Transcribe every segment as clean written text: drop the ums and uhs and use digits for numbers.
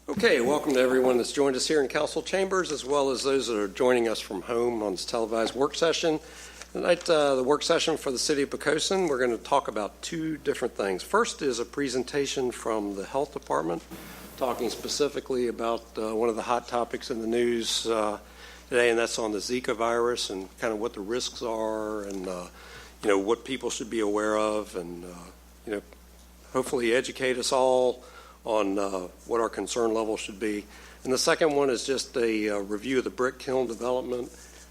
Okay, welcome to everyone that's joined us here in council chambers, as well as those that are joining us from home on this televised work session. Tonight, the work session for the city of Poquoson, we're going to talk about two different things. First is a presentation from the health department, talking specifically about one of the hot topics in the news today, and that's on the Zika virus and kind of what the risks are and what people should be aware of, and hopefully educate us all on what our concern level should be. And the second one is just a review of the brick kiln development.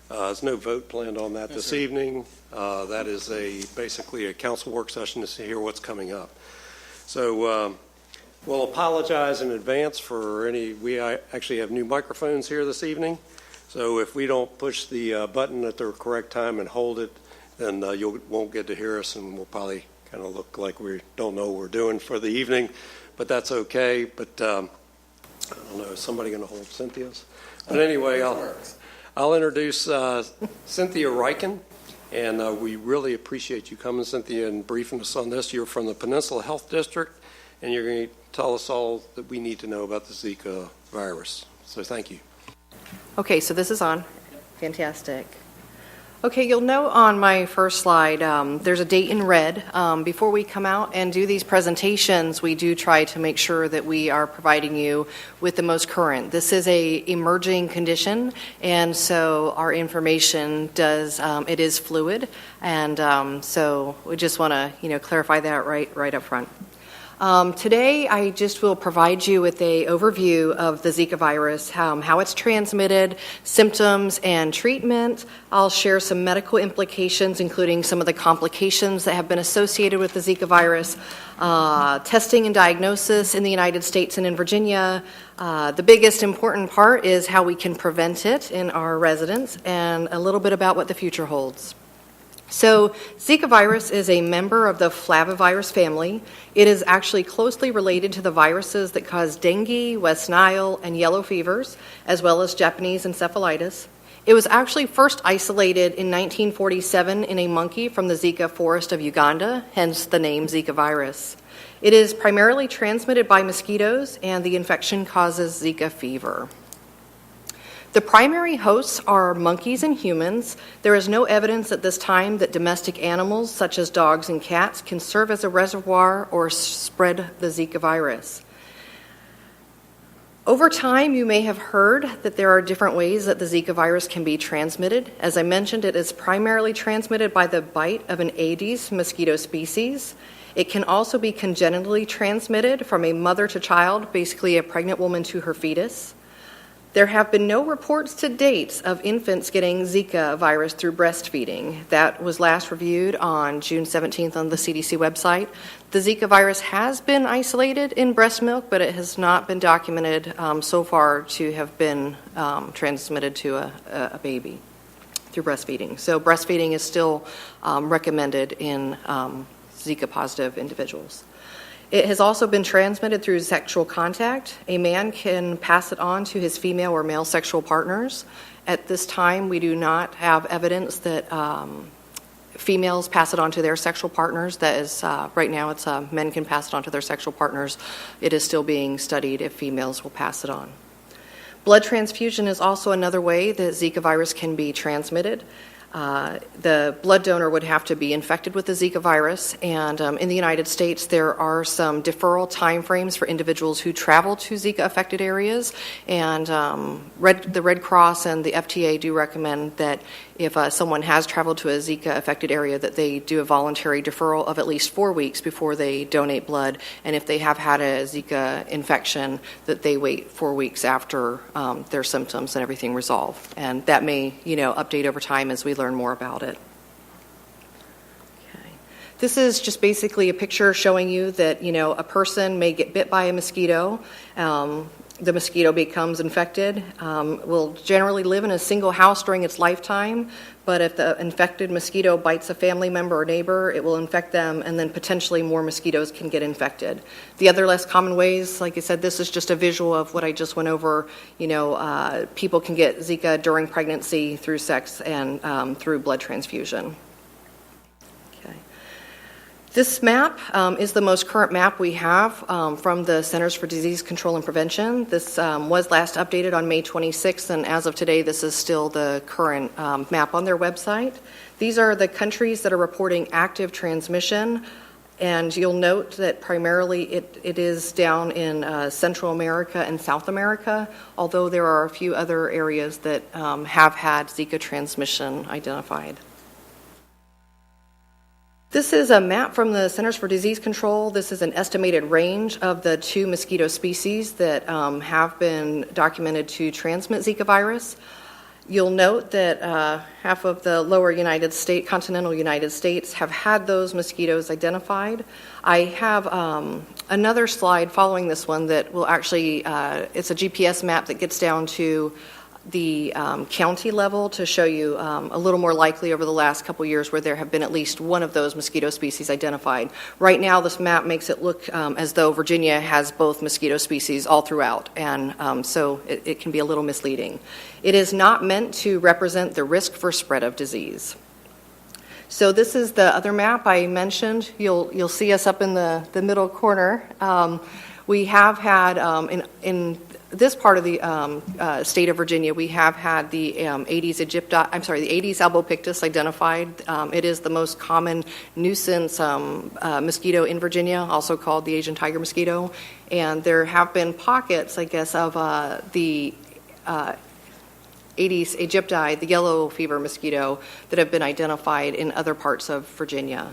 There's no vote planned on that this evening. That is basically a council work session to hear what's coming up. So we'll apologize in advance for we actually have new microphones here this evening. So if we don't push the button at the correct time and hold it, then you won't get to hear us, and we'll probably kind of look like we don't know what we're doing for the evening. But that's okay. But I don't know, is somebody going to hold Cynthia's? But anyway, I'll introduce Cynthia Riken, and we really appreciate you coming, Cynthia, and briefing us on this. You're from the Peninsula Health District, and you're going to tell us all that we need to know about the Zika virus. So thank you. Okay, so this is on. Fantastic. Okay, you'll note on my first slide, there's a date in red. Before we come out and do these presentations, we do try to make sure that we are providing you with the most current. This is a emerging condition, and so our information it is fluid, and so we just want to clarify that right up front. Today, I just will provide you with an overview of the Zika virus, how it's transmitted, symptoms, and treatment. I'll share some medical implications, including some of the complications that have been associated with the Zika virus, testing and diagnosis in the United States and in Virginia. The biggest important part is how we can prevent it in our residents, and a little bit about what the future holds. So Zika virus is a member of the flavivirus family. It is actually closely related to the viruses that cause dengue, West Nile, and yellow fevers, as well as Japanese encephalitis. It was actually first isolated in 1947 in a monkey from the Zika forest of Uganda, hence the name Zika virus. It is primarily transmitted by mosquitoes, and the infection causes Zika fever. The primary hosts are monkeys and humans. There is no evidence at this time that domestic animals, such as dogs and cats, can serve as a reservoir or spread the Zika virus. Over time, you may have heard that there are different ways that the Zika virus can be transmitted. As I mentioned, it is primarily transmitted by the bite of an Aedes mosquito species. It can also be congenitally transmitted from a mother to child, basically a pregnant woman to her fetus. There have been no reports to date of infants getting Zika virus through breastfeeding. That was last reviewed on June 17th on the CDC website. The Zika virus has been isolated in breast milk, but it has not been documented so far to have been transmitted to a baby through breastfeeding. So breastfeeding is still recommended in Zika-positive individuals. It has also been transmitted through sexual contact. A man can pass it on to his female or male sexual partners. At this time, we do not have evidence that females pass it on to their sexual partners. That is, right now, it's men can pass it on to their sexual partners. It is still being studied if females will pass it on. Blood transfusion is also another way that Zika virus can be transmitted. The blood donor would have to be infected with the Zika virus, and in the United States there are some deferral timeframes for individuals who travel to Zika-affected areas, and the Red Cross and the FTA do recommend that if someone has traveled to a Zika-affected area that they do a voluntary deferral of at least 4 weeks before they donate blood, and if they have had a Zika infection that they wait 4 weeks after their symptoms and everything resolve, and that may update over time as we learn more about it. Okay. This is just basically a picture showing you that a person may get bit by a mosquito. the mosquito becomes infected, will generally live in a single house during its lifetime, but if the infected mosquito bites a family member or neighbor, it will infect them, and then potentially more mosquitoes can get infected. The other less common ways, like I said, this is just a visual of what I just went over. People can get Zika during pregnancy, through sex, and through blood transfusion. This map is the most current map we have from the Centers for Disease Control and Prevention. This was last updated on May 26th, and as of today, this is still the current map on their website. These are the countries that are reporting active transmission, and you'll note that primarily it is down in Central America and South America, although there are a few other areas that have had Zika transmission identified. This is a map from the Centers for Disease Control. This is an estimated range of the 2 mosquito species that have been documented to transmit Zika virus. You'll note that half of the lower continental United States have had those mosquitoes identified. I have another slide following this one that will actually, it's a GPS map that gets down to the county level to show you a little more likely over the last couple years where there have been at least one of those mosquito species identified. Right now, this map makes it look as though Virginia has both mosquito species all throughout, and so it can be a little misleading. It is not meant to represent the risk for spread of disease. So this is the other map I mentioned. You'll see us up in the middle corner. We have had in this part of the state of Virginia, we have had the Aedes albopictus identified. It is the most common nuisance mosquito in Virginia, also called the Asian tiger mosquito. And there have been pockets, I guess, of the Aedes aegypti, the yellow fever mosquito, that have been identified in other parts of Virginia.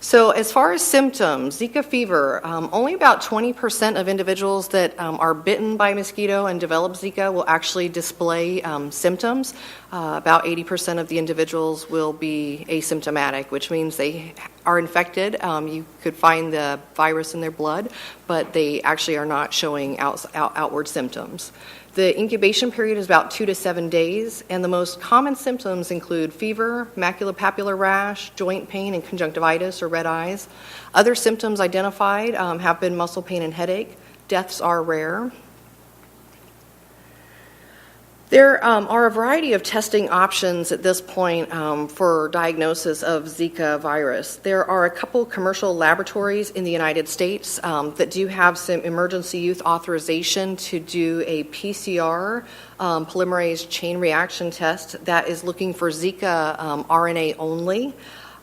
So as far as symptoms, Zika fever, only about 20% of individuals that are bitten by a mosquito and develop Zika will actually display symptoms. About 80% of the individuals will be asymptomatic, which means they are infected. You could find the virus in their blood, but they actually are not showing outward symptoms. The incubation period is about 2 to 7 days, and the most common symptoms include fever, maculopapular rash, joint pain, and conjunctivitis or red eyes. Other symptoms identified have been muscle pain and headache. Deaths are rare. There are a variety of testing options at this point for diagnosis of Zika virus. There are a couple commercial laboratories in the United States that do have some emergency use authorization to do a PCR polymerase chain reaction test that is looking for Zika RNA only.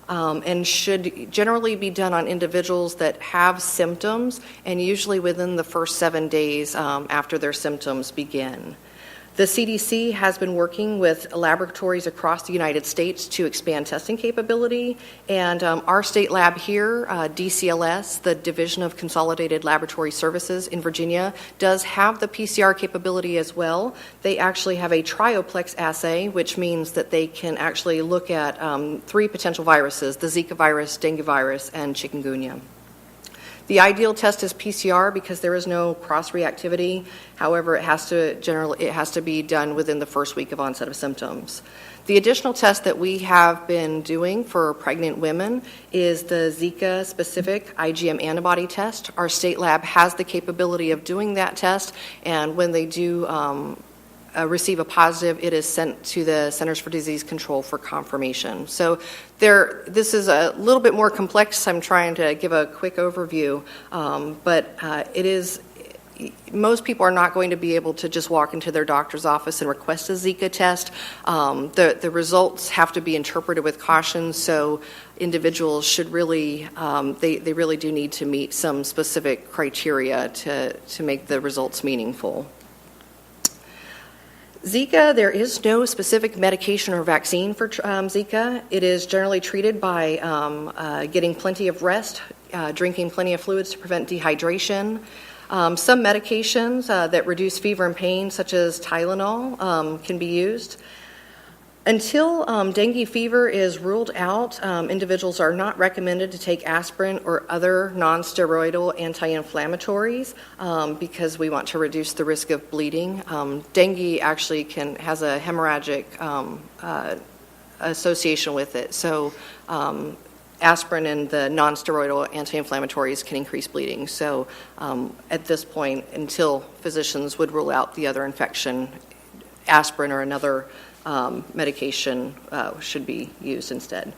And should generally be done on individuals that have symptoms, and usually within the first 7 days after their symptoms begin. The CDC has been working with laboratories across the United States to expand testing capability, and our state lab here, DCLS, the Division of Consolidated Laboratory Services in Virginia, does have the PCR capability as well. They actually have a trioplex assay, which means that they can actually look at 3 potential viruses: the Zika virus, dengue virus, and chikungunya. The ideal test is PCR because there is no cross-reactivity. However, it has to be done within the first week of onset of symptoms. The additional test that we have been doing for pregnant women is the Zika-specific IgM antibody test. Our state lab has the capability of doing that test, and when they do receive a positive, it is sent to the Centers for Disease Control for confirmation. So this is a little bit more complex. I'm trying to give a quick overview, but it is. Most people are not going to be able to just walk into their doctor's office and request a Zika test. The results have to be interpreted with caution, so individuals should really, they really do need to meet some specific criteria to make the results meaningful. Zika, there is no specific medication or vaccine for Zika. It is generally treated by getting plenty of rest, drinking plenty of fluids to prevent dehydration. Some medications that reduce fever and pain, such as Tylenol, can be used. Until dengue fever is ruled out, individuals are not recommended to take aspirin or other non-steroidal anti-inflammatories because we want to reduce the risk of bleeding. Dengue actually has a hemorrhagic association with it, so aspirin and the non-steroidal anti-inflammatories can increase bleeding. So at this point, until physicians would rule out the other infection, aspirin or another medication should be used instead.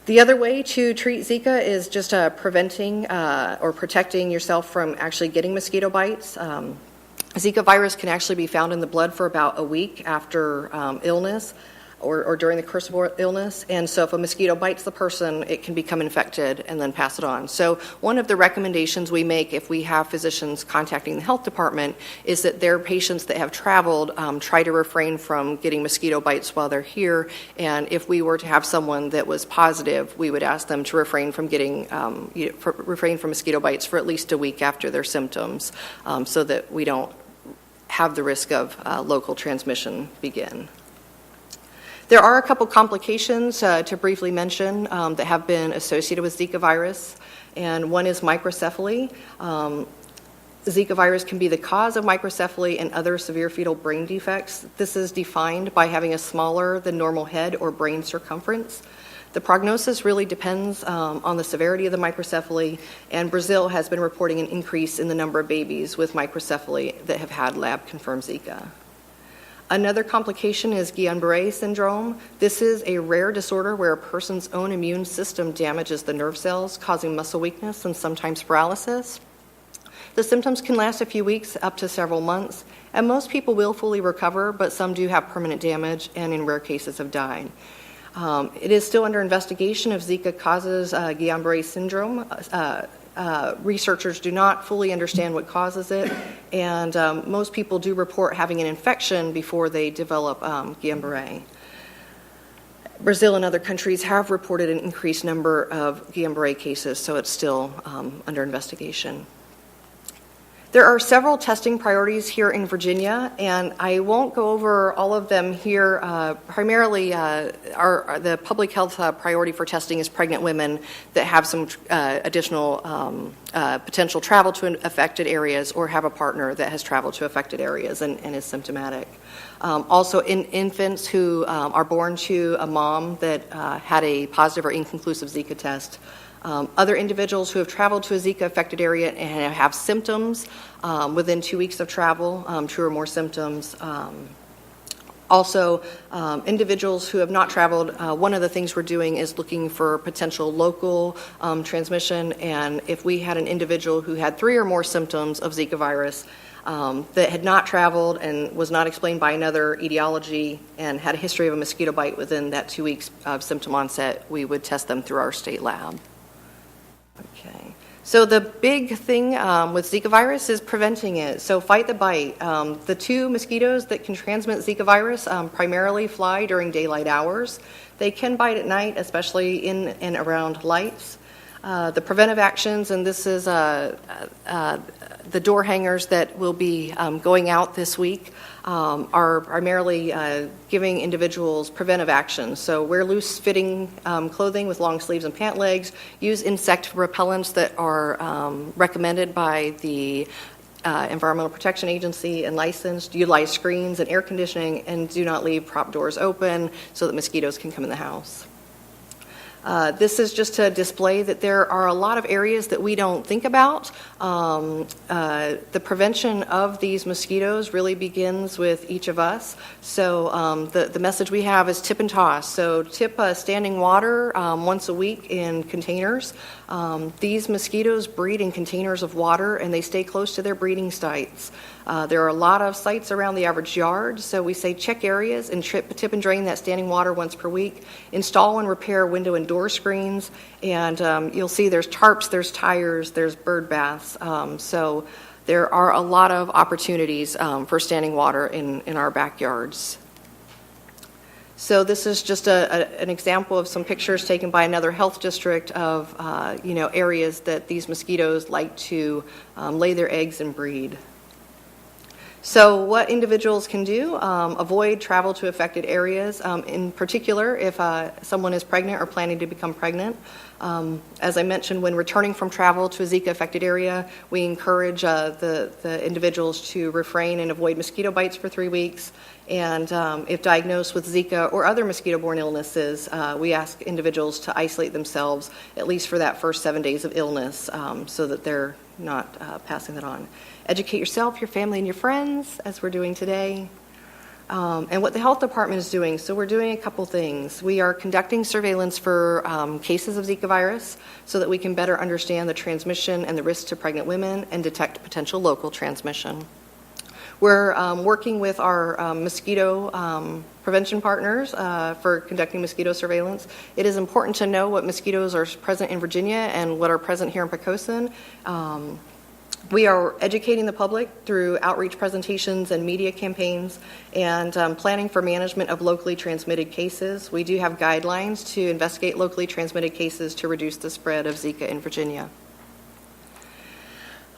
The other way to treat Zika is just preventing or protecting yourself from actually getting mosquito bites. Zika virus can actually be found in the blood for about a week after illness or during the course of illness. And so if a mosquito bites the person, it can become infected and then pass it on. So one of the recommendations we make if we have physicians contacting the health department is that their patients that have traveled try to refrain from getting mosquito bites while they're here. And if we were to have someone that was positive, we would ask them to refrain from refrain from mosquito bites for at least a week after their symptoms so that we don't have the risk of local transmission begin. There are a couple complications to briefly mention that have been associated with Zika virus, and one is microcephaly. Zika virus can be the cause of microcephaly and other severe fetal brain defects. This is defined by having a smaller than normal head or brain circumference. The prognosis really depends on the severity of the microcephaly, and Brazil has been reporting an increase in the number of babies with microcephaly that have had lab-confirmed Zika. Another complication is Guillain-Barré syndrome. This is a rare disorder where a person's own immune system damages the nerve cells, causing muscle weakness and sometimes paralysis. The symptoms can last a few weeks up to several months, and most people will fully recover, but some do have permanent damage and in rare cases have died. It is still under investigation if Zika causes Guillain-Barré syndrome. Researchers do not fully understand what causes it, and most people do report having an infection before they develop Guillain-Barré. Brazil and other countries have reported an increased number of Guillain-Barré cases, so it's still under investigation. There are several testing priorities here in Virginia, and I won't go over all of them here. Primarily, the public health priority for testing is pregnant women that have some additional potential travel to affected areas or have a partner that has traveled to affected areas and is symptomatic. Also, in infants who are born to a mom that had a positive or inconclusive Zika test. Other individuals who have traveled to a Zika-affected area and have symptoms within 2 weeks of travel, 2 or more symptoms. Also, individuals who have not traveled, one of the things we're doing is looking for potential local transmission, and if we had an individual who had 3 or more symptoms of Zika virus that had not traveled and was not explained by another etiology and had a history of a mosquito bite within that 2 weeks of symptom onset, we would test them through our state lab. Okay, so the big thing with Zika virus is preventing it. So fight the bite. The 2 mosquitoes that can transmit Zika virus primarily fly during daylight hours. They can bite at night, especially in and around lights. The preventive actions, and this is the door hangers that will be going out this week, are primarily giving individuals preventive actions. So wear loose-fitting clothing with long sleeves and pant legs. Use insect repellents that are recommended by the Environmental Protection Agency and licensed. Utilize screens and air conditioning, and do not leave prop doors open so that mosquitoes can come in the house. This is just to display that there are a lot of areas that we don't think about. The prevention of these mosquitoes really begins with each of us. So the message we have is tip and toss. So tip standing water once a week in containers. These mosquitoes breed in containers of water, and they stay close to their breeding sites. There are a lot of sites around the average yard, so we say check areas and tip and drain that standing water once per week. Install and repair window and door screens, and you'll see there's tarps, there's tires, there's bird baths. So there are a lot of opportunities for standing water in our backyards. So this is just an example of some pictures taken by another health district of areas that these mosquitoes like to lay their eggs and breed. So what individuals can do, avoid travel to affected areas, in particular if someone is pregnant or planning to become pregnant. As I mentioned, when returning from travel to a Zika-affected area, we encourage the individuals to refrain and avoid mosquito bites for 3 weeks. And if diagnosed with Zika or other mosquito-borne illnesses, we ask individuals to isolate themselves at least for that first 7 days of illness so that they're not passing that on. Educate yourself, your family, and your friends, as we're doing today. And what the health department is doing, so we're doing a couple things. We are conducting surveillance for cases of Zika virus so that we can better understand the transmission and the risks to pregnant women and detect potential local transmission. We're working with our mosquito prevention partners for conducting mosquito surveillance. It is important to know what mosquitoes are present in Virginia and what are present here in Poquoson. We are educating the public through outreach presentations and media campaigns and planning for management of locally transmitted cases. We do have guidelines to investigate locally transmitted cases to reduce the spread of Zika in Virginia.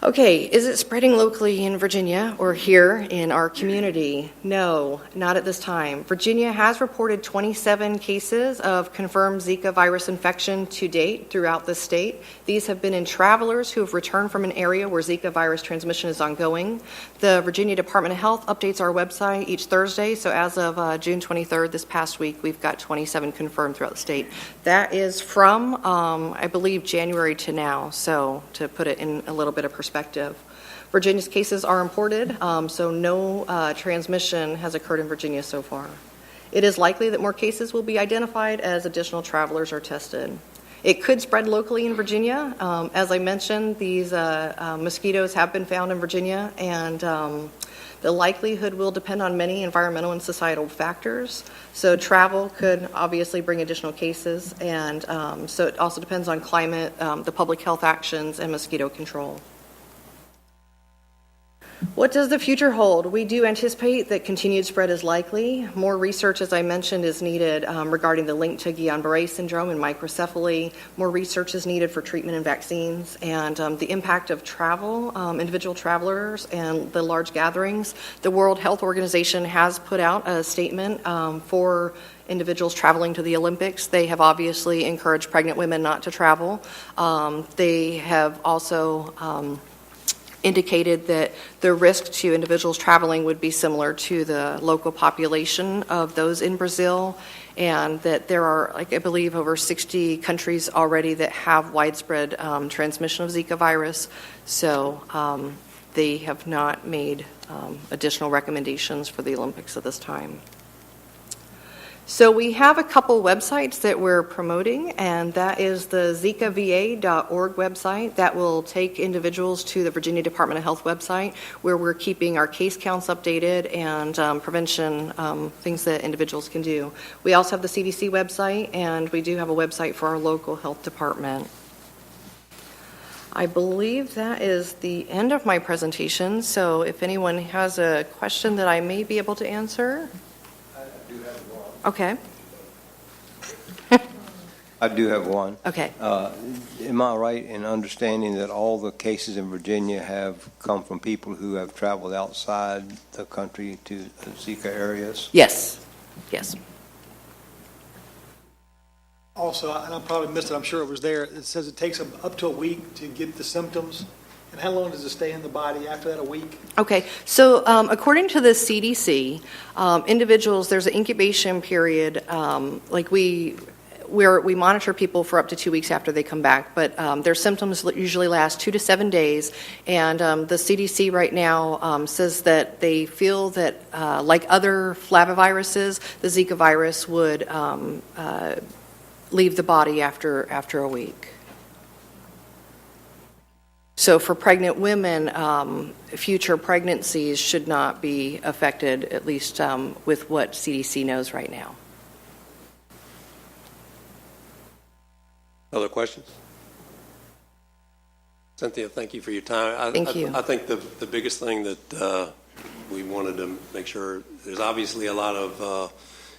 Okay, is it spreading locally in Virginia or here in our community? No, not at this time. Virginia has reported 27 cases of confirmed Zika virus infection to date throughout the state. These have been in travelers who have returned from an area where Zika virus transmission is ongoing. The Virginia Department of Health updates our website each Thursday, so as of June 23rd, this past week, we've got 27 confirmed throughout the state. That is from, I believe, January to now, so to put it in a little bit of perspective. Virginia's cases are imported, so no transmission has occurred in Virginia so far. It is likely that more cases will be identified as additional travelers are tested. It could spread locally in Virginia. As I mentioned, these mosquitoes have been found in Virginia, and the likelihood will depend on many environmental and societal factors. So travel could obviously bring additional cases, and so it also depends on climate, the public health actions, and mosquito control. What does the future hold? We do anticipate that continued spread is likely. More research, as I mentioned, is needed regarding the link to Guillain-Barré syndrome and microcephaly. More research is needed for treatment and vaccines, and the impact of travel, individual travelers, and the large gatherings. The World Health Organization has put out a statement for individuals traveling to the Olympics. They have obviously encouraged pregnant women not to travel. They have also indicated that the risk to individuals traveling would be similar to the local population of those in Brazil, and that there are, I believe, over 60 countries already that have widespread transmission of Zika virus. So they have not made additional recommendations for the Olympics at this time. So we have a couple websites that we're promoting, and that is the zikava.org website. That will take individuals to the Virginia Department of Health website, where we're keeping our case counts updated and prevention things that individuals can do. We also have the CDC website, and we do have a website for our local health department. I believe that is the end of my presentation, so if anyone has a question that I may be able to answer. Okay. I do have one. Okay. Am I right in understanding that all the cases in Virginia have come from people who have traveled outside the country to Zika areas? Yes. Yes. Also, and I probably missed it, I'm sure it was there, it says it takes up to a week to get the symptoms. And how long does it stay in the body after that, a week? Okay, so according to the CDC, individuals, there's an incubation period, where we monitor people for up to 2 weeks after they come back, but their symptoms usually last 2 to 7 days, and the CDC right now says that they feel that, like other flaviviruses, the Zika virus would leave the body after a week. So for pregnant women, future pregnancies should not be affected, at least with what CDC knows right now. Other questions? Cynthia, thank you for your time. Thank you. I think the biggest thing that we wanted to make sure, there's obviously a lot of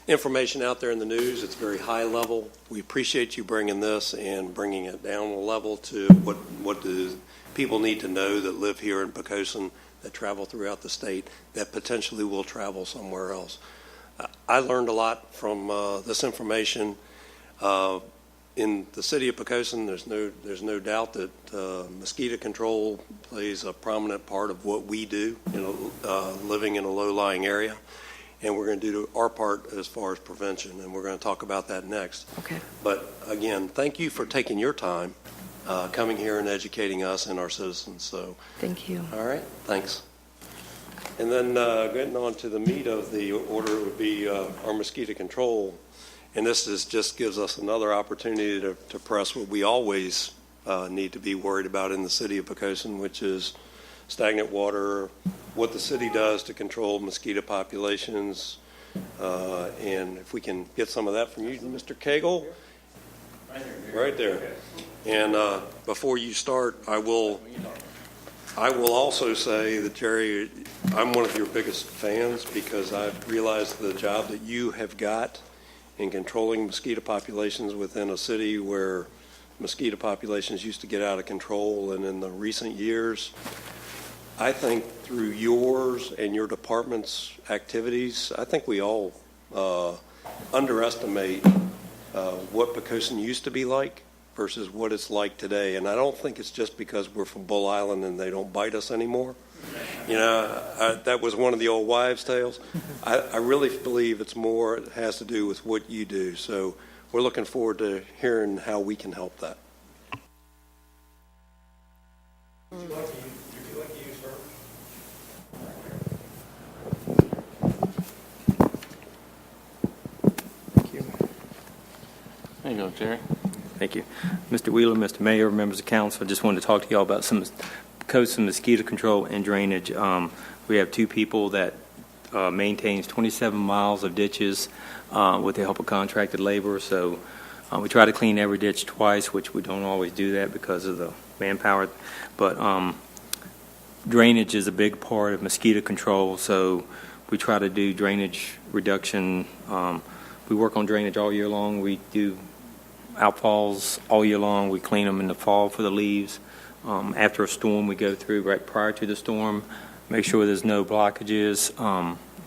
information out there in the news. It's very high level. We appreciate you bringing this and bringing it down a level to what do people need to know that live here in Poquoson that travel throughout the state that potentially will travel somewhere else. I learned a lot from this information. In the city of Poquoson, there's no doubt that mosquito control plays a prominent part of what we do, living in a low-lying area. And we're going to do our part as far as prevention, and we're going to talk about that next. Okay. But again, thank you for taking your time coming here and educating us and our citizens. So, Thank you. all right, thanks. And then getting on to the meat of the order would be our mosquito control. And this just gives us another opportunity to press what we always need to be worried about in the city of Poquoson, which is stagnant water, what the city does to control mosquito populations. And if we can get some of that from you, Mr. Cagle. Right there. And before you start, I will also say that, Jerry, I'm one of your biggest fans because I've realized the job that you have got in controlling mosquito populations within a city where mosquito populations used to get out of control. And in the recent years, I think through yours and your department's activities, I think we all underestimate what Poquoson used to be like versus what it's like today. And I don't think it's just because we're from Bull Island and they don't bite us anymore. That was one of the old wives' tales. I really believe it has to do with what you do. So we're looking forward to hearing how we can help that. Would you like to use her? Thank you. There you go, Jerry. Thank you. Mr. Wheeler, Mr. Mayor, members of council, I just wanted to talk to you all about some mosquito control and drainage. We have two people that maintains 27 miles of ditches with the help of contracted labor. So we try to clean every ditch twice, which we don't always do that because of the manpower. But drainage is a big part of mosquito control. So we try to do drainage reduction. We work on drainage all year long. We do outfalls all year long. We clean them in the fall for the leaves. After a storm, we go through right prior to the storm, make sure there's no blockages.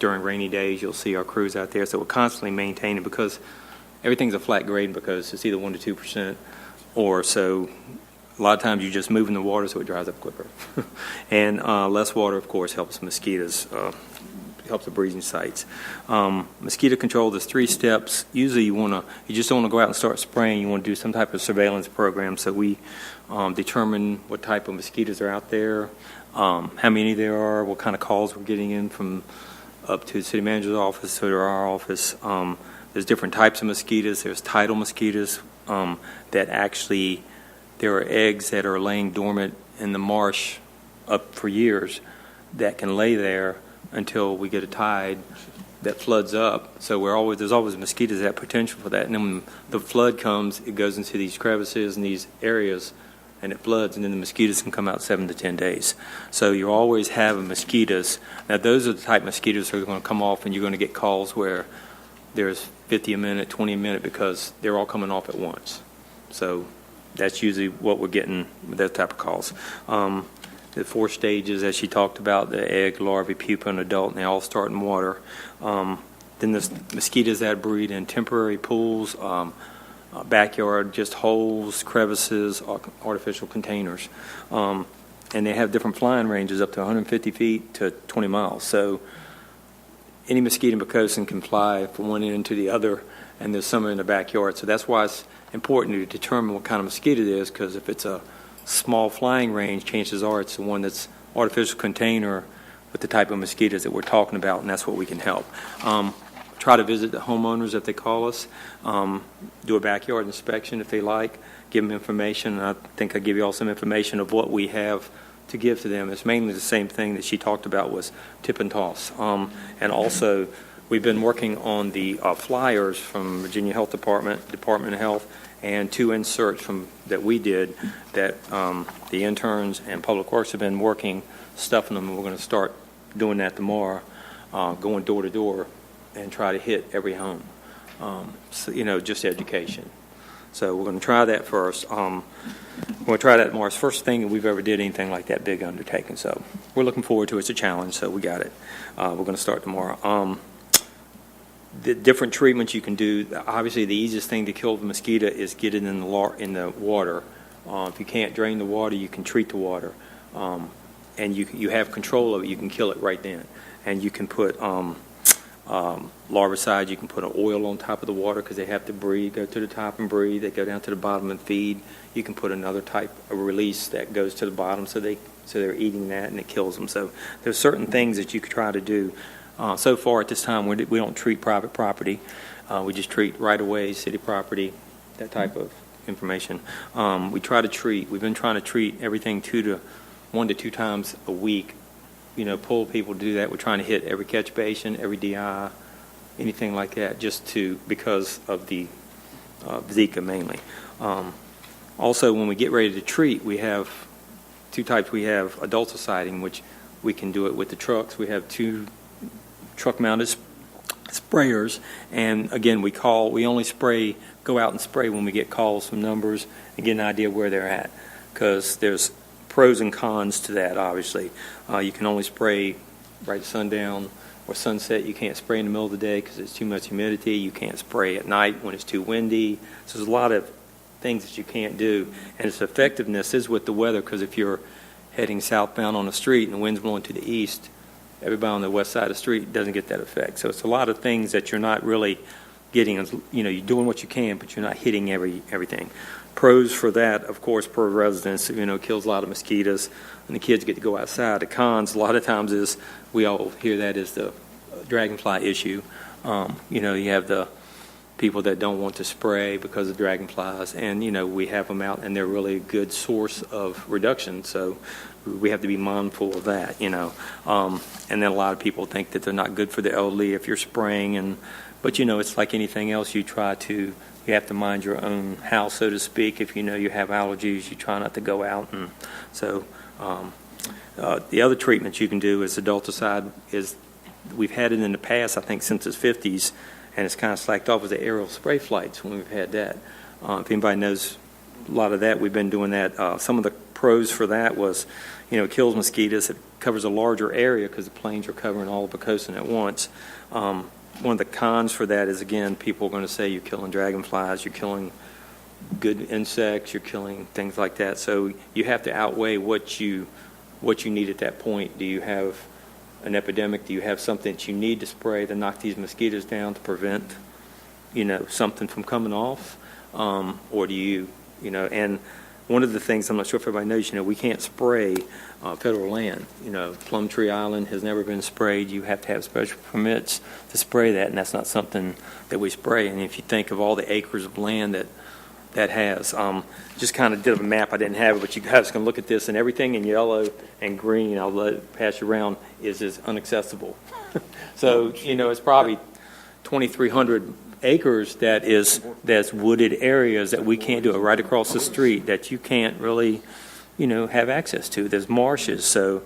During rainy days, you'll see our crews out there. So we're constantly maintaining because everything's a flat grade because it's either 1% to 2% or so. A lot of times you're just moving the water so it dries up quicker. And less water, of course, helps mosquitoes, helps the breeding sites. Mosquito control, there's 3 steps. Usually you just don't want to go out and start spraying. You want to do some type of surveillance program. So we determine what type of mosquitoes are out there, how many there are, what kind of calls we're getting in from up to the city manager's office to our office. There's different types of mosquitoes. There's tidal mosquitoes that actually, there are eggs that are laying dormant in the marsh up for years that can lay there until we get a tide that floods up. So there's always mosquitoes that have potential for that. And then when the flood comes, it goes into these crevices and these areas, and it floods, and then the mosquitoes can come out 7 to 10 days. So you always have mosquitoes. Now those are the type of mosquitoes that are going to come off, and you're going to get calls where there's 50 a minute, 20 a minute, because they're all coming off at once. So that's usually what we're getting with that type of calls. The 4 stages, as she talked about, the egg, larvae, pupa, and adult, and they all start in water. Then there's mosquitoes that breed in temporary pools, backyard, just holes, crevices, artificial containers. And they have different flying ranges up to 150 feet to 20 miles. So any mosquito in Poquoson can fly from one end to the other, and there's some in the backyard. So that's why it's important to determine what kind of mosquito it is, because if it's a small flying range, chances are it's the one that's artificial container with the type of mosquitoes that we're talking about, and that's what we can help. Try to visit the homeowners if they call us, do a backyard inspection if they like, give them information. And I think I give you all some information of what we have to give to them. It's mainly the same thing that she talked about, was tip and toss. And also, we've been working on the flyers from Virginia Health Department, Department of Health, and 2 inserts that we did that the interns and Public Works have been working, stuffing them, and we're going to start doing that tomorrow, going door to door and try to hit every home. So, just education. So we're going to try that first. we'll try that tomorrow. It's the first thing we've ever did anything like that big undertaking. So we're looking forward to it. It's a challenge, so we got it. We're going to start tomorrow. The different treatments you can do, obviously the easiest thing to kill the mosquito is get it in the water. If you can't drain the water, you can treat the water. And you have control of it. You can kill it right then. And you can put larvicide, you can put an oil on top of the water because they have to breathe, go to the top and breathe. They go down to the bottom and feed. You can put another type of release that goes to the bottom so they're eating that and it kills them. So there's certain things that you could try to do. So far at this time, we don't treat private property. We just treat right-of-way, city property, that type of information. We've been trying to treat everything 1 to 2 times a week. Pull people to do that. We're trying to hit every catch basin, every DI, anything like that, because of the Zika mainly. Also, when we get ready to treat, we have 2 types. We have adulticiding, which we can do it with the trucks. We have 2 truck-mounted sprayers, and again, we only go out and spray when we get calls from numbers and get an idea where they're at, because there's pros and cons to that, obviously. You can only spray right at sundown or sunset. You can't spray in the middle of the day because it's too much humidity. You can't spray at night when it's too windy. So there's a lot of things that you can't do, and its effectiveness is with the weather, because if you're heading southbound on the street and the wind's blowing to the east, everybody on the west side of the street doesn't get that effect. So it's a lot of things that you're not really getting. You're doing what you can, but you're not hitting everything. Pros for that, of course, per residence, kills a lot of mosquitoes, and the kids get to go outside. The cons, a lot of times, is we all hear that is the dragonfly issue. You have the people that don't want to spray because of dragonflies, and we have them out, and they're really a good source of reduction. So we have to be mindful of that. And then a lot of people think that they're not good for the elderly if you're spraying, but it's like anything else. You have to mind your own house, so to speak. If you have allergies, you try not to go out. And so the other treatments you can do is adulticide. We've had it in the past, I think, since the 50s, and it's kind of slacked off with the aerial spray flights when we've had that. If anybody knows a lot of that, we've been doing that. Some of the pros for that was, it kills mosquitoes. It covers a larger area because the planes are covering all of Poquoson at once. One of the cons for that is, again, people are going to say you're killing dragonflies, you're killing good insects, you're killing things like that. So you have to outweigh what you need at that point. Do you have an epidemic? Do you have something that you need to spray to knock these mosquitoes down to prevent, something from coming off? Or do you, and one of the things, I'm not sure if everybody knows, we can't spray federal land. Plum Tree Island has never been sprayed. You have to have special permits to spray that, and that's not something that we spray. And if you think of all the acres of land that has, just kind of did a map. I didn't have it, but you guys can look at this, and everything in yellow and green, I'll let it pass you around, is inaccessible. So, it's probably 2,300 acres that's wooded areas that we can't do it, right across the street that you can't really have access to. There's marshes, so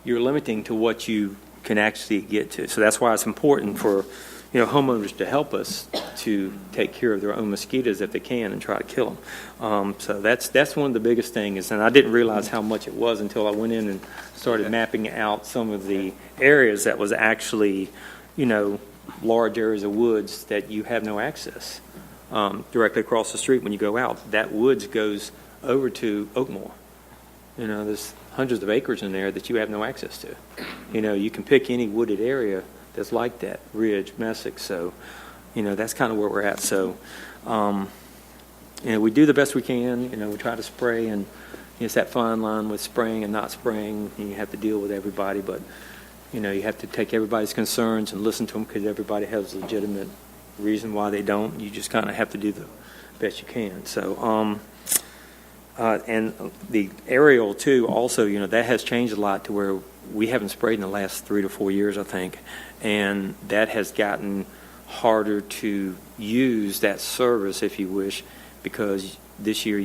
you're limiting to what you can actually get to. So that's why it's important for homeowners to help us to take care of their own mosquitoes if they can and try to kill them. So that's one of the biggest things, and I didn't realize how much it was until I went in and started mapping out some of the areas that was actually large areas of woods that you have no access directly across the street when you go out. That woods goes over to Oakmore. There's hundreds of acres in there that you have no access to. You can pick any wooded area that's like that, Ridge, Messick. So, that's kind of where we're at. So, we do the best we can. We try to spray, and it's that fine line with spraying and not spraying, and you have to deal with everybody. But you have to take everybody's concerns and listen to them, because everybody has a legitimate reason why they don't. You just kind of have to do the best you can. So, and the aerial too, also, that has changed a lot to where we haven't sprayed in the last 3 to 4 years, I think, and that has gotten harder to use that service, if you wish, because this year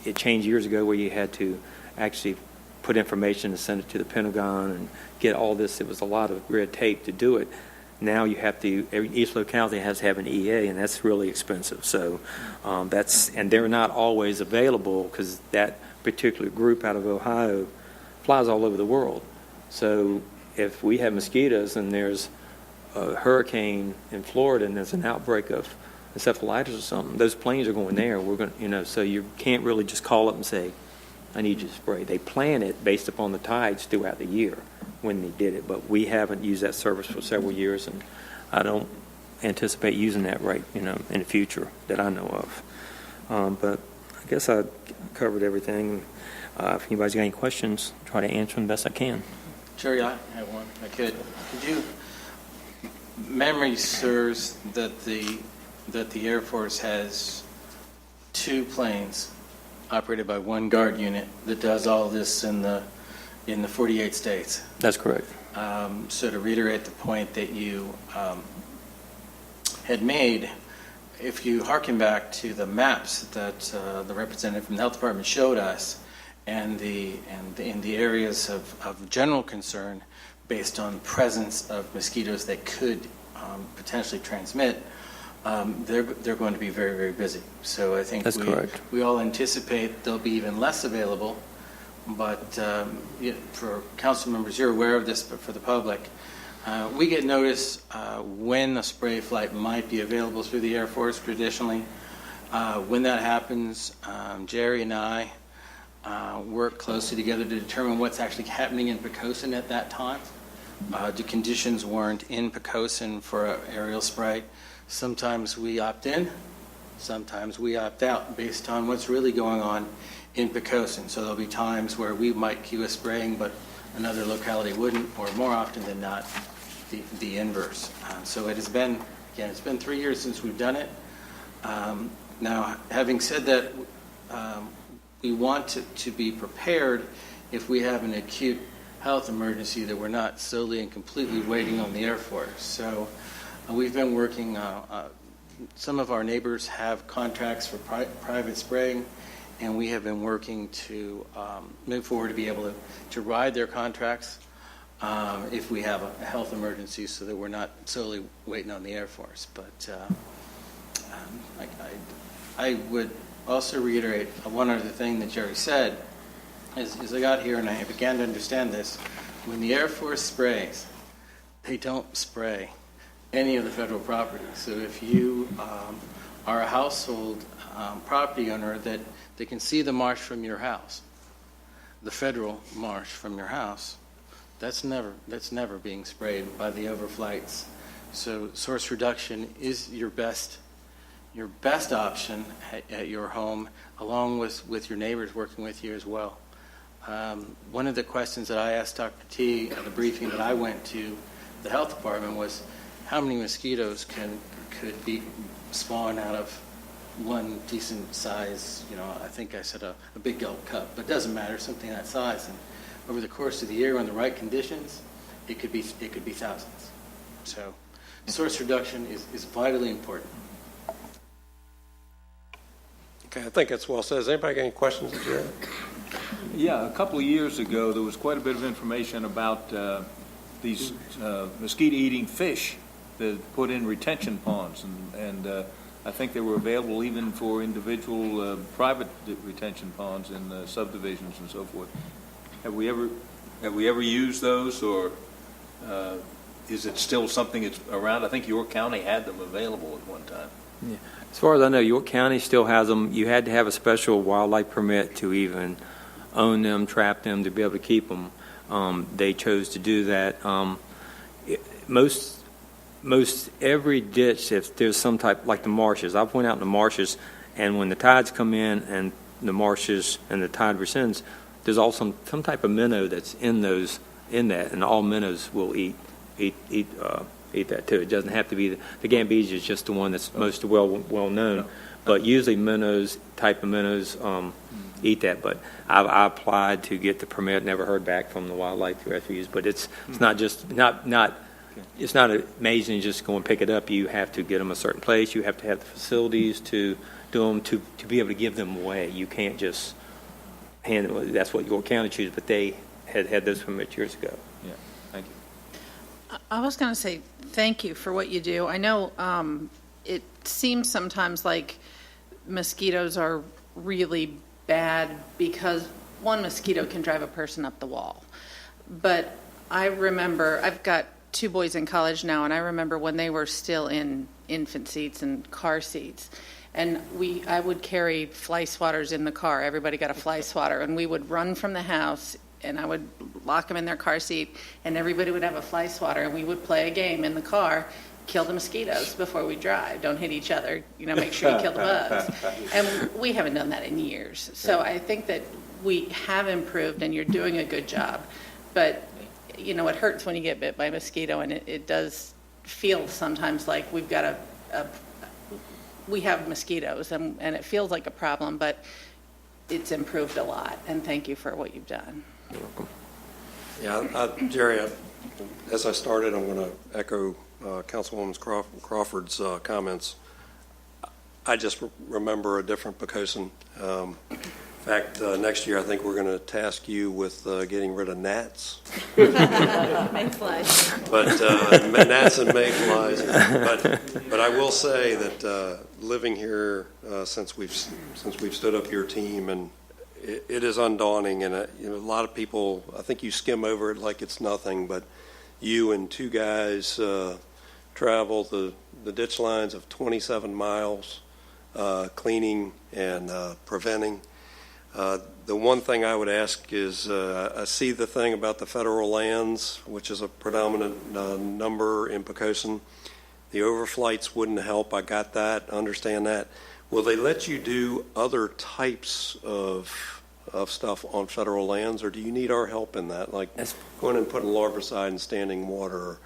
it changed years ago where you had to actually put information and send it to the Pentagon and get all this. It was a lot of red tape to do it. Now you have to, each locality has to have an EA, and that's really expensive. So and they're not always available because that particular group out of Ohio flies all over the world. So if we have mosquitoes and there's a hurricane in Florida and there's an outbreak of encephalitis or something, those planes are going there. We're going, so you can't really just call up and say, I need you to spray. They plan it based upon the tides throughout the year when they did it, but we haven't used that service for several years, and I don't anticipate using that in the future that I know of. But I guess I covered everything. If anybody's got any questions, try to answer them best I can. Jerry, I have one. I could you? Memory serves that the Air Force has 2 planes operated by 1 guard unit that does all this in the 48 states. That's correct. So to reiterate the point that you had made, if you harken back to the maps that the representative from the health department showed us, and in the areas of general concern based on presence of mosquitoes that could potentially transmit, they're going to be very, very busy. So I think That's correct. We all anticipate they'll be even less available. But for council members, you're aware of this, but for the public, we get notice when a spray flight might be available through the Air Force traditionally. When that happens, Jerry and I work closely together to determine what's actually happening in Poquoson at that time. Do conditions warrant in Poquoson for an aerial spray? Sometimes we opt in, sometimes we opt out based on what's really going on in Poquoson. So there'll be times where we might cue a spraying, but another locality wouldn't, or more often than not, the inverse. So it has been, again, it's been 3 years since we've done it. Now, having said that, we want to be prepared if we have an acute health emergency that we're not solely and completely waiting on the Air Force. So we've been working, some of our neighbors have contracts for private spraying, and we have been working to move forward to be able to ride their contracts if we have a health emergency, so that we're not solely waiting on the Air Force. But I would also reiterate one other thing that Jerry said. As I got here and I began to understand this, when the Air Force sprays, they don't spray any of the federal property. So if you are a household property owner that they can see the marsh from your house, the federal marsh from your house, that's never being sprayed by the overflights. So source reduction is your best option at your home, along with your neighbors working with you as well. One of the questions that I asked Dr. T at the briefing that I went to the health department was, how many mosquitoes could be spawn out of one decent size, I think I said a big gulp cup, but it doesn't matter, something that size. And over the course of the year, under the right conditions, it could be thousands. So source reduction is vitally important. Okay, I think that's well said. Has anybody got any questions, Jared? Yeah, a couple of years ago, there was quite a bit of information about these mosquito-eating fish that put in retention ponds, and I think they were available even for individual private retention ponds in subdivisions and so forth. Have we ever used those, or is it still something that's around? I think York County had them available at one time. Yeah. As far as I know, York County still has them. You had to have a special wildlife permit to even own them, trap them, to be able to keep them. They chose to do that. Most every ditch, if there's some type, like the marshes, I've went out in the marshes, and when the tides come in and the marshes and the tide rescinds, there's also some type of minnow that's in that, and all minnows will eat that too. It doesn't have to be the gambigia is just the one that's most well known, but usually type of minnows eat that. But I applied to get the permit, never heard back from the wildlife refuge. But it's not just not it's not amazing to just go and pick it up. You have to get them a certain place. You have to have the facilities to do them to be able to give them away. You can't just hand them. That's what York County chooses, but they had those permits years ago. Yeah, thank you. I was going to say thank you for what you do. I know it seems sometimes like mosquitoes are really bad because one mosquito can drive a person up the wall. But I remember, I've got 2 boys in college now, and I remember when they were still in infant seats and car seats. And I would carry fly swatters in the car. Everybody got a fly swatter, and we would run from the house, and I would lock them in their car seat, and everybody would have a fly swatter, and we would play a game in the car, kill the mosquitoes before we drive. Don't hit each other, make sure you kill the bugs. And we haven't done that in years. So I think that we have improved, and you're doing a good job. But, it hurts when you get bit by a mosquito, and it does feel sometimes like we've got we have mosquitoes, and it feels like a problem, but it's improved a lot, and thank you for what you've done. You're welcome. Yeah, Jerry, as I started, I'm going to echo Councilwoman Crawford's comments. I just remember a different Poquoson. In fact, next year I think we're going to task you with getting rid of gnats. Mayflies. But gnats and mayflies. But I will say that living here since we've stood up your team, and it is undaunting, and a lot of people, I think you skim over it like it's nothing, but you and 2 guys travel the ditch lines of 27 miles, cleaning and preventing. The one thing I would ask is, I see the thing about the federal lands, which is a predominant number in Poquoson. The overflights wouldn't help. I got that, understand that. Will they let you do other types of stuff on federal lands, or do you need our help in that? Like going and putting larvicide in standing water?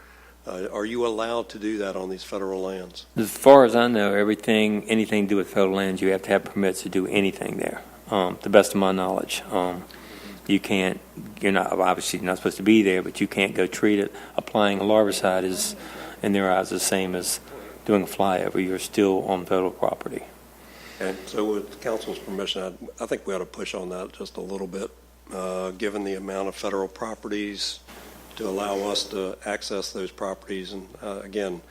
Are you allowed to do that on these federal lands? As far as I know, anything to do with federal lands, you have to have permits to do anything there. To the best of my knowledge, you're not obviously not supposed to be there, but you can't go treat it. Applying a larvicide is, in their eyes, the same as doing a flyover. You're still on federal property. And so with council's permission, I think we ought to push on that just a little bit, given the amount of federal properties, to allow us to access those properties. And again,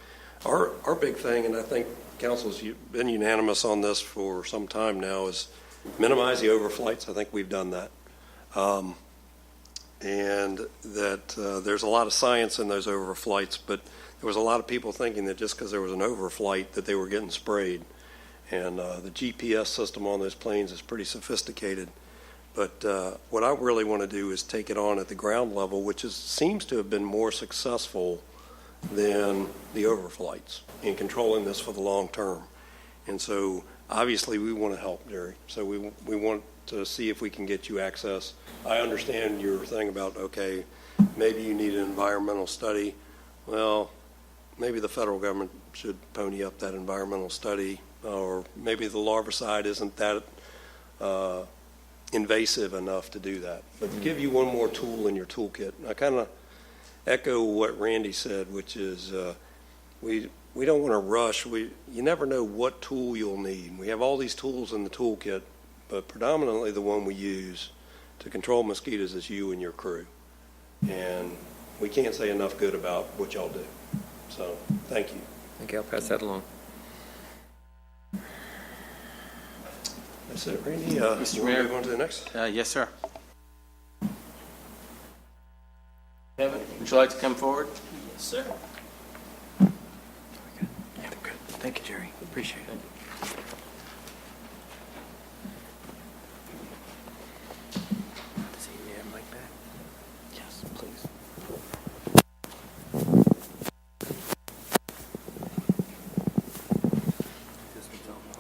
our big thing, and I think council's been unanimous on this for some time now, is minimize the overflights. I think we've done that. And that there's a lot of science in those overflights, but there was a lot of people thinking that just because there was an overflight that they were getting sprayed. And the GPS system on those planes is pretty sophisticated. But what I really want to do is take it on at the ground level, which seems to have been more successful than the overflights in controlling this for the long term. And so obviously we want to help, Jerry. So we want to see if we can get you access. I understand your thing about, okay, maybe you need an environmental study. Well, maybe the federal government should pony up that environmental study, or maybe the larvicide isn't that invasive enough to do that. But to give you one more tool in your toolkit, I kind of echo what Randy said, which is we don't want to rush. You never know what tool you'll need. We have all these tools in the toolkit, but predominantly the one we use to control mosquitoes is you and your crew. And we can't say enough good about what y'all do. So thank you. Okay, I'll pass that along. That's it, Randy. Mr. Mayor, move on to the next. Yes, sir. Kevin, would you like to come forward? Yes, sir. Thank you, Jerry. Appreciate it. Does he have mic back? Yes, please.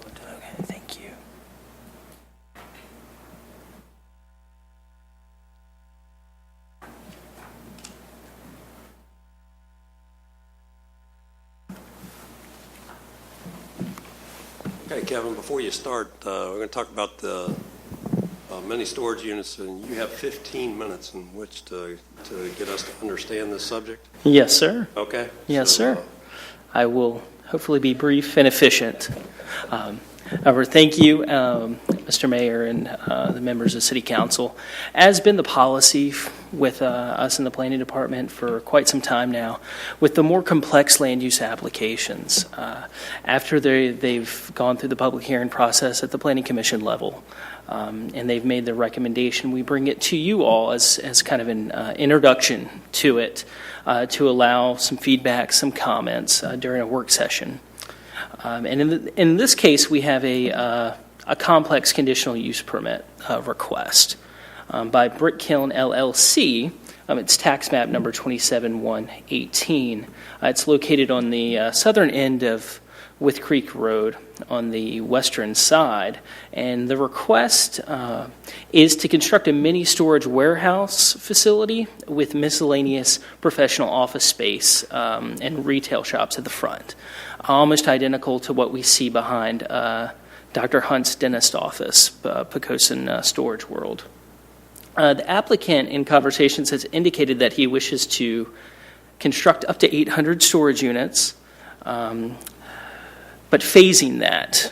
Okay, thank you. Okay, Kevin, before you start, we're going to talk about the mini storage units, and you have 15 minutes in which to get us to understand this subject. Yes, sir. Okay? Yes, So, sir. I will hopefully be brief and efficient. Thank you, Mr. Mayor and the members of City Council. As been the policy with us in the Planning Department for quite some time now, with the more complex land use applications, after they've gone through the public hearing process at the Planning Commission level, and they've made their recommendation, we bring it to you all as kind of an introduction to it, to allow some feedback, some comments during a work session. And in this case, we have a complex conditional use permit request by Brick Kiln LLC. It's tax map number 27118. It's located on the southern end of With Creek Road on the western side. And the request is to construct a mini storage warehouse facility with miscellaneous professional office space and retail shops at the front. Almost identical to what we see behind Dr. Hunt's dentist office, Poquoson Storage World. The applicant in conversations has indicated that he wishes to construct up to 800 storage units, but phasing that.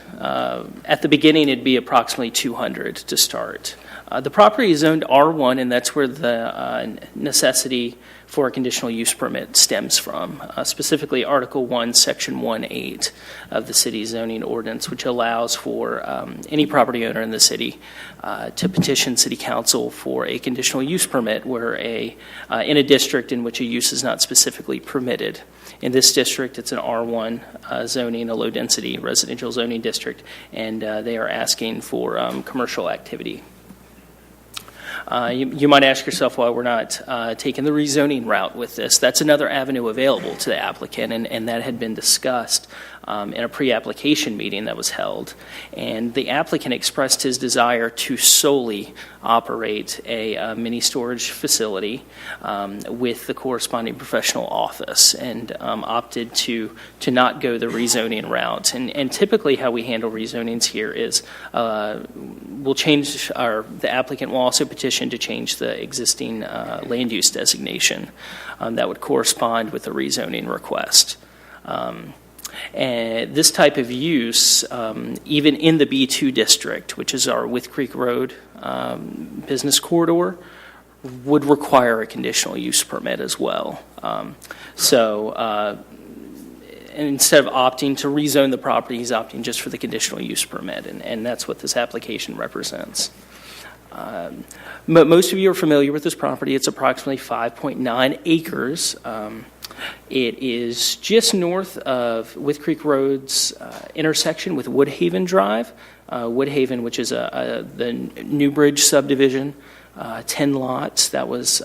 At the beginning, it'd be approximately 200 to start. The property is zoned R1, and that's where the necessity for a conditional use permit stems from, specifically Article 1, Section 1.8 of the city's zoning ordinance, which allows for any property owner in the city to petition City Council for a conditional use permit where in a district in which a use is not specifically permitted. In this district, it's an R1 zoning, a low-density residential zoning district, and they are asking for commercial activity. You might ask yourself why we're not taking the rezoning route with this. That's another avenue available to the applicant, and that had been discussed in a pre-application meeting that was held. And the applicant expressed his desire to solely operate a mini storage facility with the corresponding professional office, and opted to not go the rezoning route. And typically how we handle rezonings here is we'll change the applicant will also petition to change the existing land use designation that would correspond with the rezoning request. And this type of use, even in the B2 district, which is our With Creek Road business corridor, would require a conditional use permit as well. And instead of opting to rezone the property, he's opting just for the conditional use permit, and that's what this application represents. Most of you are familiar with this property. It's approximately 5.9 acres. It is just north of With Creek Road's intersection with Woodhaven Drive. Woodhaven, which is the Newbridge subdivision, 10 lots that was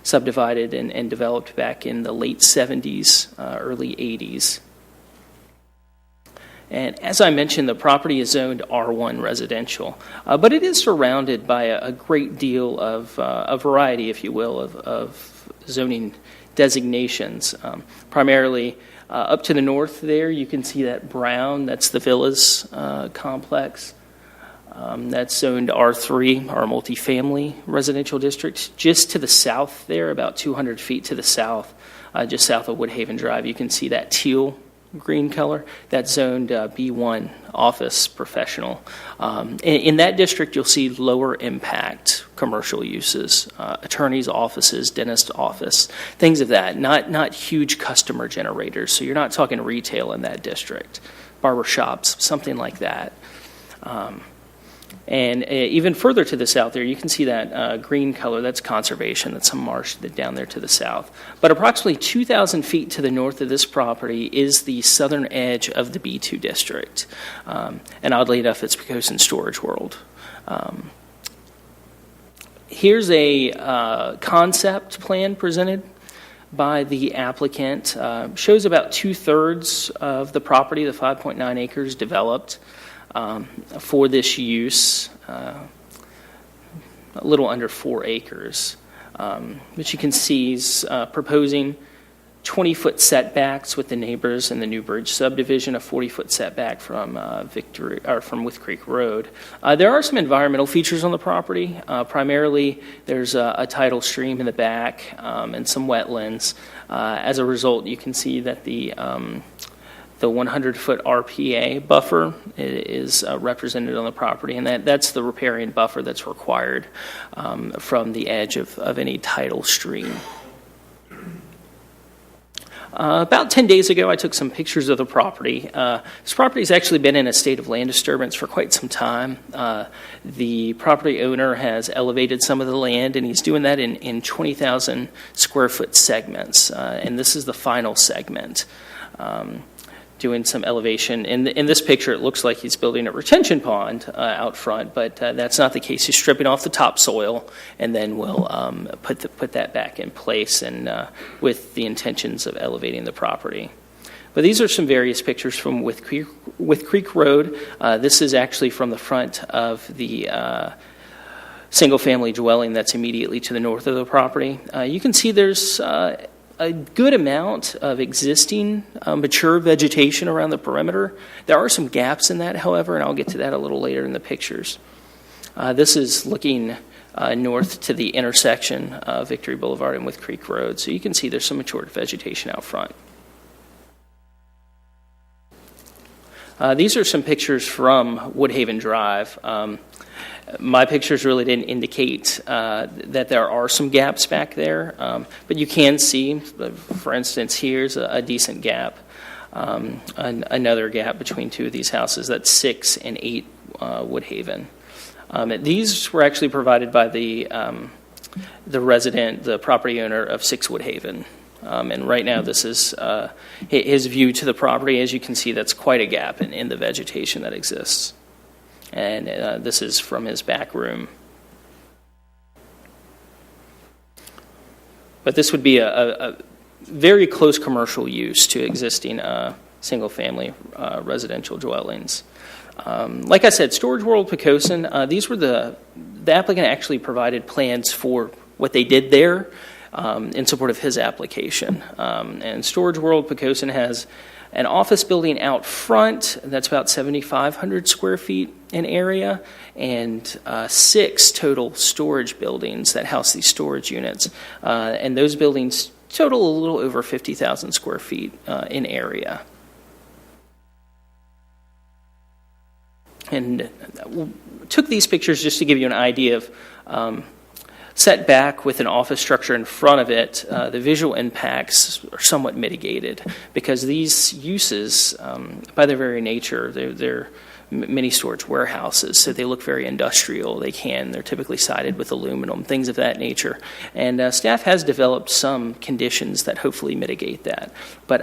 subdivided and developed back in the late 70s, early 80s. And as I mentioned, the property is zoned R1 residential, but it is surrounded by a great deal of a variety, if you will, of zoning designations. Primarily up to the north there, you can see that brown, that's the Villas complex. That's zoned R3, our multifamily residential district. Just to the south there, about 200 feet to the south, just south of Woodhaven Drive, you can see that teal green color. That's zoned B1, office professional. In that district, you'll see lower impact commercial uses, attorneys' offices, dentist office, things of that, not huge customer generators. So you're not talking retail in that district, barber shops, something like that. And even further to the south there, you can see that green color. That's conservation. That's some marsh down there to the south. But approximately 2,000 feet to the north of this property is the southern edge of the B2 district. And oddly enough, it's Poquoson Storage World. Here's a concept plan presented by the applicant. Shows about 2/3 of the property, the 5.9 acres, developed for this use, a little under 4 acres. But you can see he's proposing 20-foot setbacks with the neighbors in the Newbridge subdivision, a 40-foot setback from from With Creek Road. There are some environmental features on the property. Primarily, there's a tidal stream in the back and some wetlands. As a result, you can see that the The 100-foot RPA buffer is represented on the property, and that's the riparian buffer that's required from the edge of any tidal stream. About 10 days ago, I took some pictures of the property. This property has actually been in a state of land disturbance for quite some time. The property owner has elevated some of the land, and he's doing that in 20,000 square foot segments. And this is the final segment, doing some elevation. In this picture, it looks like he's building a retention pond out front, but that's not the case. He's stripping off the topsoil, and then we'll put that back in place, and with the intentions of elevating the property. But these are some various pictures from With Creek Road. This is actually from the front of the single-family dwelling that's immediately to the north of the property. You can see there's a good amount of existing mature vegetation around the perimeter. There are some gaps in that, however, and I'll get to that a little later in the pictures. This is looking north to the intersection of Victory Boulevard and With Creek Road, so you can see there's some mature vegetation out front. These are some pictures from Woodhaven Drive. My pictures really didn't indicate that there are some gaps back there, but you can see, for instance, here's a decent gap, another gap between two of these houses. That's 6 and 8 Woodhaven. These were actually provided by the resident, the property owner of 6 Woodhaven. And right now this is his view to the property. As you can see, that's quite a gap in the vegetation that exists. And this is from his back room. But this would be a very close commercial use to existing single-family residential dwellings. Like I said, Storage World Poquoson, these were the applicant actually provided plans for what they did there in support of his application. And Storage World Poquoson has an office building out front that's about 7,500 square feet in area, and 6 total storage buildings that house these storage units. And those buildings total a little over 50,000 square feet in area. And took these pictures just to give you an idea of set back with an office structure in front of it, the visual impacts are somewhat mitigated because these uses, by their very nature, they're mini storage warehouses, so they look very industrial. They're typically sided with aluminum, things of that nature. And staff has developed some conditions that hopefully mitigate that. But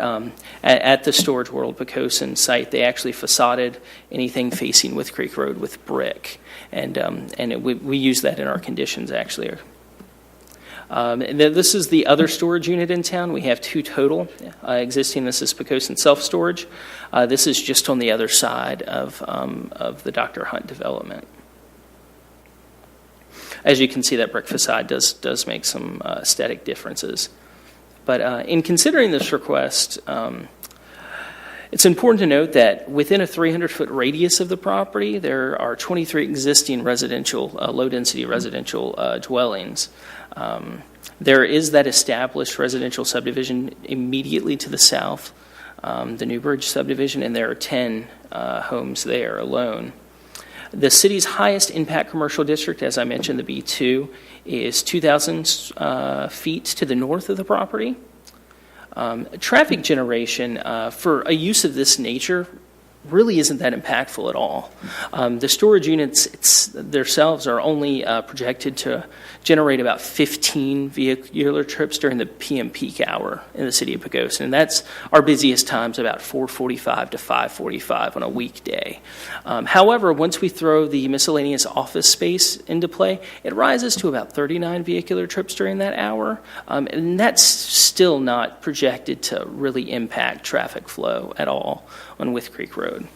at the Storage World Poquoson site, they actually facaded anything facing With Creek Road with brick. We use that in our conditions, actually. And then this is the other storage unit in town. We have 2 total existing. This is Poquoson self-storage. This is just on the other side of the Dr. Hunt development. As you can see, that brick facade does make some aesthetic differences. But in considering this request, it's important to note that within a 300-foot radius of the property, there are 23 existing residential, low-density residential dwellings. There is that established residential subdivision immediately to the south, the Newbridge subdivision, and there are 10 homes there alone. The city's highest impact commercial district, as I mentioned, the B2, is 2,000 feet to the north of the property. Traffic generation for a use of this nature really isn't that impactful at all. The storage units themselves are only projected to generate about 15 vehicular trips during the PM peak hour in the city of Poquoson, and that's our busiest times, about 4:45 to 5:45 on a weekday. However, once we throw the miscellaneous office space into play, it rises to about 39 vehicular trips during that hour, and that's still not projected to really impact traffic flow at all on With Creek Road.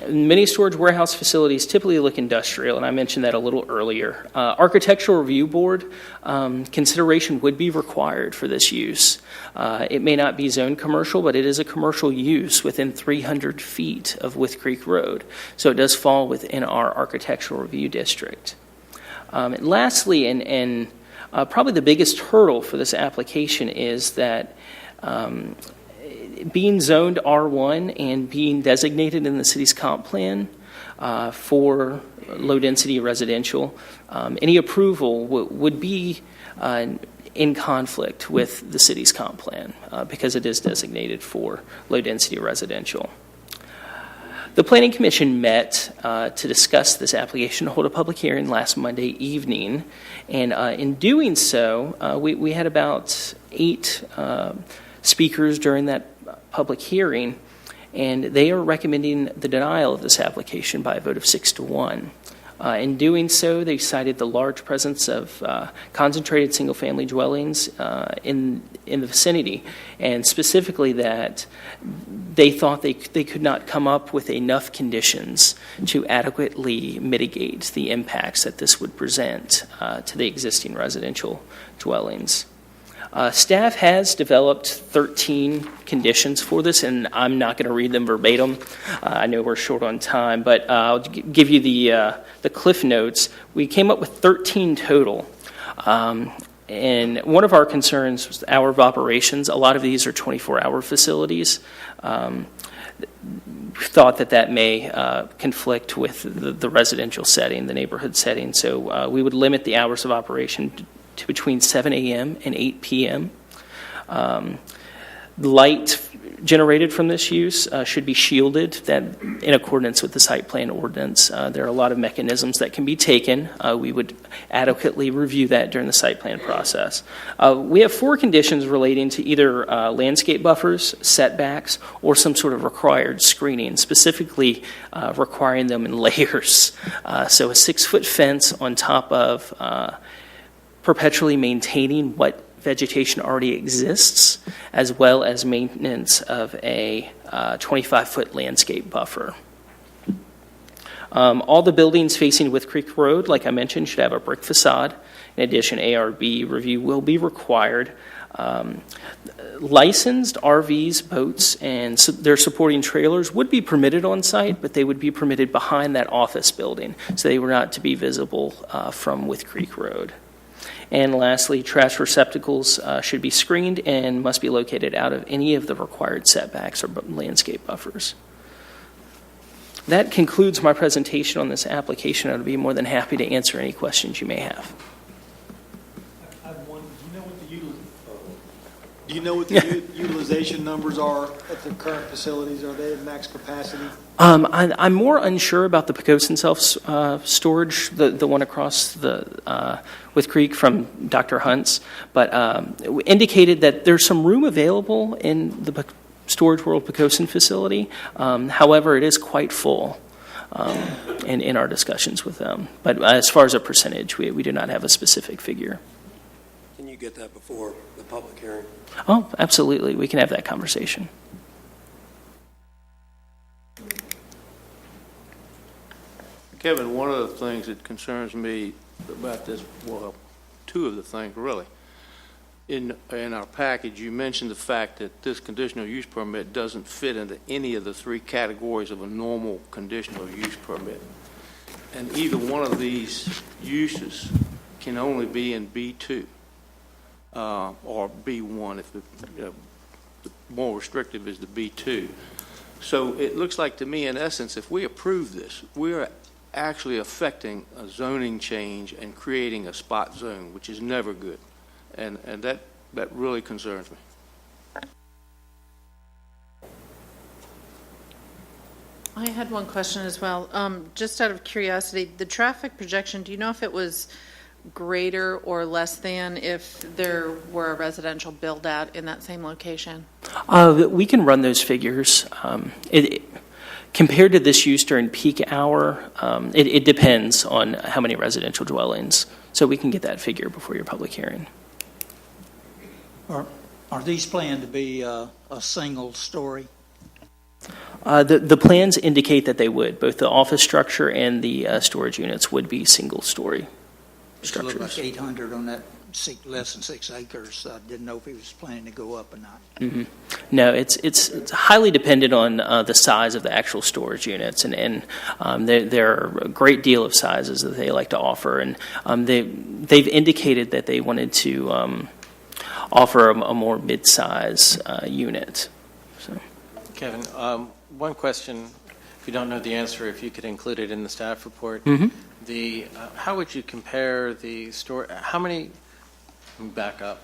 Many storage warehouse facilities typically look industrial, and I mentioned that a little earlier. Architectural Review Board consideration would be required for this use. It may not be zoned commercial, but it is a commercial use within 300 feet of With Creek Road, so it does fall within our architectural review district. And lastly, and probably the biggest hurdle for this application is that Being zoned R1 and being designated in the city's comp plan for low-density residential, any approval would be in conflict with the city's comp plan because it is designated for low-density residential. The Planning Commission met to discuss this application, hold a public hearing last Monday evening, and in doing so, we had about 8 speakers during that public hearing, and they are recommending the denial of this application by a vote of 6-1. In doing so, they cited the large presence of concentrated single-family dwellings in the vicinity, and specifically that they thought they could not come up with enough conditions to adequately mitigate the impacts that this would present to the existing residential dwellings. Staff has developed 13 conditions for this, and I'm not going to read them verbatim. I know we're short on time, but I'll give you the cliff notes. We came up with 13 total. And one of our concerns was the hour of operations. A lot of these are 24-hour facilities. Thought that may conflict with the residential setting, the neighborhood setting. So we would limit the hours of operation to between 7 a.m. and 8 p.m. Light generated from this use should be shielded that in accordance with the site plan ordinance. There are a lot of mechanisms that can be taken. We would adequately review that during the site plan process. We have 4 conditions relating to either landscape buffers, setbacks, or some sort of required screening, specifically requiring them in layers. So a 6-foot fence on top of perpetually maintaining what vegetation already exists, as well as maintenance of a 25-foot landscape buffer. All the buildings facing With Creek Road, like I mentioned, should have a brick facade. In addition, ARB review will be required. Licensed RVs, boats, and their supporting trailers would be permitted on site, but they would be permitted behind that office building, so they were not to be visible from With Creek Road. And lastly, trash receptacles should be screened and must be located out of any of the required setbacks or landscape buffers. That concludes my presentation on this application. I would be more than happy to answer any questions you may have. I have one. Do you know what the utilization numbers are at the current facilities? Are they at max capacity? I'm more unsure about the Poquoson self-storage, the one across the With Creek from Dr. Hunt's, but indicated that there's some room available in the Storage World Poquoson facility. However, it is quite full in our discussions with them. But as far as a percentage, we do not have a specific figure. Can you get that before the public hearing? Oh, absolutely. We can have that conversation. Kevin, one of the things that concerns me about this, well, 2 of the things really. In our package, you mentioned the fact that this conditional use permit doesn't fit into any of the 3 categories of a normal conditional use permit. And either one of these uses can only be in B2 or B1 if the more restrictive is the B2. So it looks like to me, in essence, if we approve this, we're actually affecting a zoning change and creating a spot zone, which is never good. And that really concerns me. I had one question as well. Just out of curiosity, the traffic projection, do you know if it was greater or less than if there were a residential build-out in that same location? We can run those figures. Compared to this use during peak hour, it depends on how many residential dwellings. So we can get that figure before your public hearing. Are these planned to be a single story? The plans indicate that they would. Both the office structure and the storage units would be single-story structures. It looked like 800 on that less than 6 acres. I didn't know if he was planning to go up or not. Mm-hmm. No, it's highly dependent on the size of the actual storage units, and there are a great deal of sizes that they like to offer, and they've indicated that they wanted to offer a more mid-size unit. So. Kevin, one question, if you don't know the answer, if you could include it in the staff report. How would you compare the store, let me back up.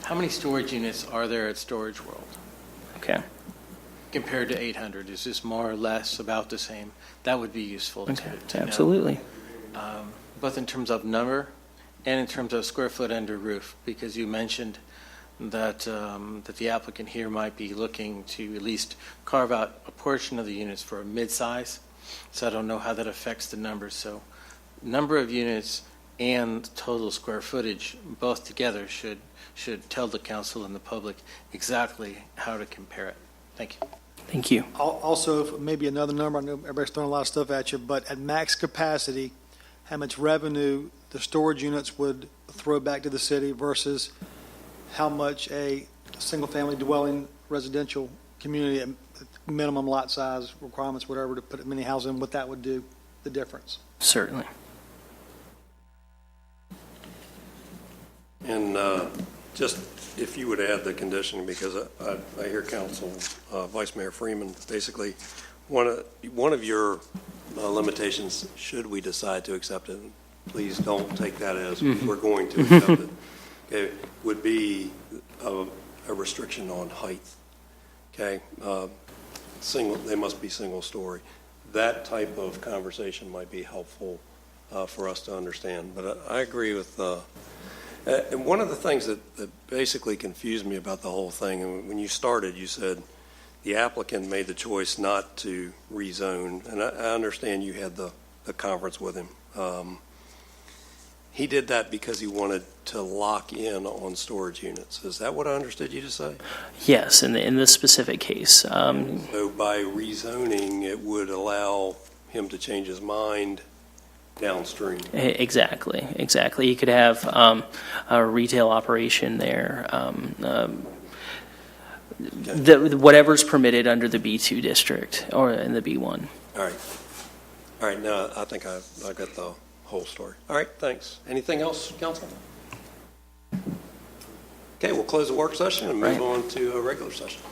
How many storage units are there at Storage World Okay. compared to 800? Is this more or less about the same? That would be useful to know. Absolutely. Both in terms of number and in terms of square foot under roof, because you mentioned that the applicant here might be looking to at least carve out a portion of the units for a mid-size. So I don't know how that affects the numbers. So number of units and total square footage, both together, should tell the council and the public exactly how to compare it. Thank you. Thank you. Also, maybe another number, I know everybody's throwing a lot of stuff at you, but at max capacity, how much revenue the storage units would throw back to the city versus how much a single-family dwelling residential community, at minimum lot size requirements, whatever, to put as many houses in, what that would do, the difference. Certainly. And just if you would add the condition, because I hear Council Vice Mayor Freeman, basically, one of your limitations, should we decide to accept it, please don't take that as we're going to accept it, okay, would be a restriction on height, okay? They must be single story. That type of conversation might be helpful for us to understand, but I agree with and one of the things that basically confused me about the whole thing, and when you started, you said the applicant made the choice not to rezone, and I understand you had the conference with him. He did that because he wanted to lock in on storage units. Is that what I understood you to say? Yes, in this specific case. So by rezoning, it would allow him to change his mind downstream. Exactly. You could have a retail operation there. Whatever's permitted under the B2 district or in the B1. All right. Now I think I got the whole story. All right. Thanks. Anything else, Council? Okay, we'll close the work session and move on to a regular session.